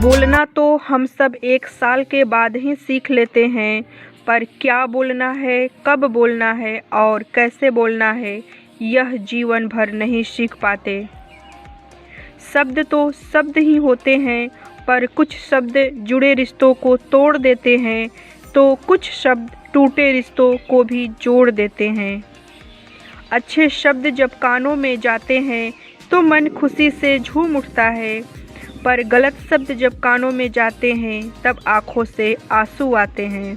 बोलना तो हम सब 1 साल के बाद ही सीख लेते हैं, पर क्या बोलना है, कब बोलना है और कैसे बोलना है, यह जीवन भर नहीं सीख पाते। शब्द तो शब्द ही होते हैं, पर कुछ शब्द जुड़े रिश्तों को तोड़ देते हैं, तो कुछ शब्द टूटे रिश्तों को भी जोड़ देते हैं। अच्छे शब्द जब कानों में जाते हैं तो मन खुशी से झूम उठता है, पर गलत शब्द जब कानों में जाते हैं तब आँखों से आंसू आते हैं।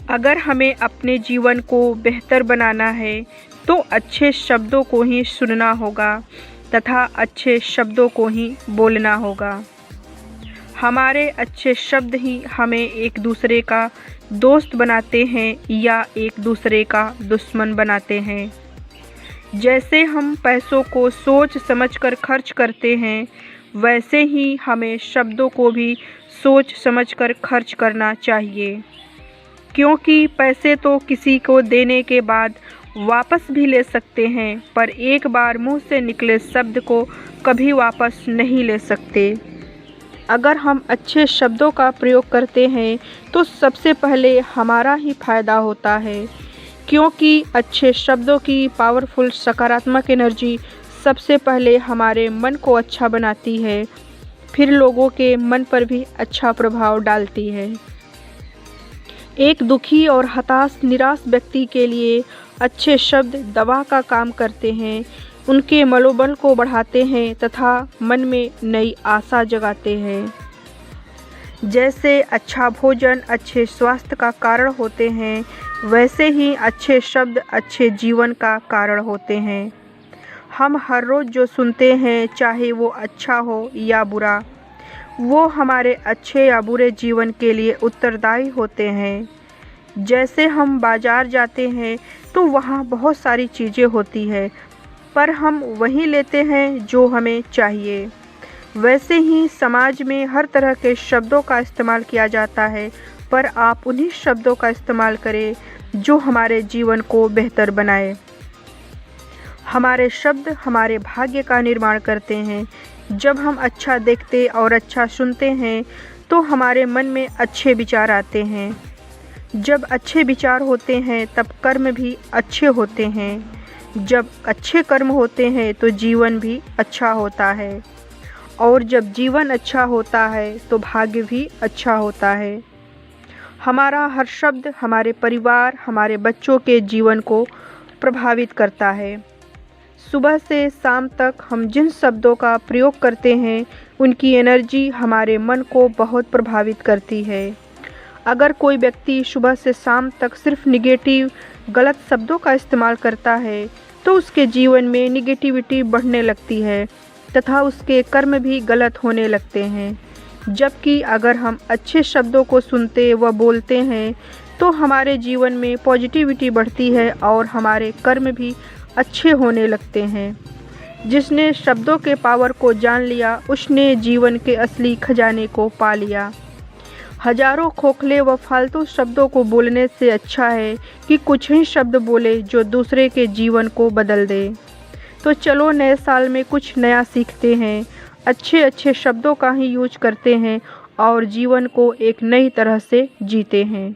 अगर हमें अपने जीवन को बेहतर बनाना है तो अच्छे शब्दों को ही सुनना होगा तथा अच्छे शब्दों को ही बोलना होगा। हमारे अच्छे शब्द ही हमें एक दूसरे का दोस्त बनाते हैं या एक दूसरे का दुश्मन बनाते हैं। जैसे हम पैसों को सोच समझकर खर्च करते हैं, वैसे ही हमें शब्दों को भी सोच समझकर खर्च करना चाहिए, क्योंकि पैसे तो किसी को देने के बाद वापस भी ले सकते हैं, पर एक बार मुंह से निकले शब्द को कभी वापस नहीं ले सकते। अगर हम अच्छे शब्दों का प्रयोग करते हैं तो सबसे पहले हमारा ही फायदा होता है, क्योंकि अच्छे शब्दों की पावरफुल सकारात्मक एनर्जी सबसे पहले हमारे मन को अच्छा बनाती है, फिर लोगों के मन पर भी अच्छा प्रभाव डालती है। एक दुखी और हताश निराश व्यक्ति के लिए अच्छे शब्द दवा का काम करते हैं, उनके मनोबल को बढ़ाते हैं तथा मन में नई आशा जगाते हैं। जैसे अच्छा भोजन अच्छे स्वास्थ्य का कारण होते हैं, वैसे ही अच्छे शब्द अच्छे जीवन का कारण होते हैं। हम हर रोज़ जो सुनते हैं, चाहे वो अच्छा हो या बुरा, वो हमारे अच्छे या बुरे जीवन के लिए उत्तरदायी होते हैं। जैसे हम बाज़ार जाते हैं तो वहाँ बहुत सारी चीज़ें होती हैं, पर हम वही लेते हैं जो हमें चाहिए। वैसे ही समाज में हर तरह के शब्दों का इस्तेमाल किया जाता है, पर आप उन्हीं शब्दों का इस्तेमाल करें जो हमारे जीवन को बेहतर बनाए। हमारे शब्द हमारे भाग्य का निर्माण करते हैं। जब हम अच्छा देखते और अच्छा सुनते हैं तो हमारे मन में अच्छे विचार आते हैं। जब अच्छे विचार होते हैं तब कर्म भी अच्छे होते हैं। जब अच्छे कर्म होते हैं तो जीवन भी अच्छा होता है, और जब जीवन अच्छा होता है तो भाग्य भी अच्छा होता है। हमारा हर शब्द हमारे परिवार, हमारे बच्चों के जीवन को प्रभावित करता है। सुबह से शाम तक हम जिन शब्दों का प्रयोग करते हैं, उनकी एनर्जी हमारे मन को बहुत प्रभावित करती है। अगर कोई व्यक्ति सुबह से शाम तक सिर्फ निगेटिव गलत शब्दों का इस्तेमाल करता है तो उसके जीवन में निगेटिविटी बढ़ने लगती है तथा उसके कर्म भी गलत होने लगते हैं। जबकि अगर हम अच्छे शब्दों को सुनते व बोलते हैं तो हमारे जीवन में पॉजिटिविटी बढ़ती है और हमारे कर्म भी अच्छे होने लगते हैं। जिसने शब्दों के पावर को जान लिया, उसने जीवन के असली खजाने को पा लिया। हजारों खोखले व फालतू शब्दों को बोलने से अच्छा है कि कुछ ही शब्द बोले जो दूसरे के जीवन को बदल दे। तो चलो नए साल में कुछ नया सीखते हैं, अच्छे अच्छे शब्दों का ही यूज करते हैं और जीवन को एक नई तरह से जीते हैं।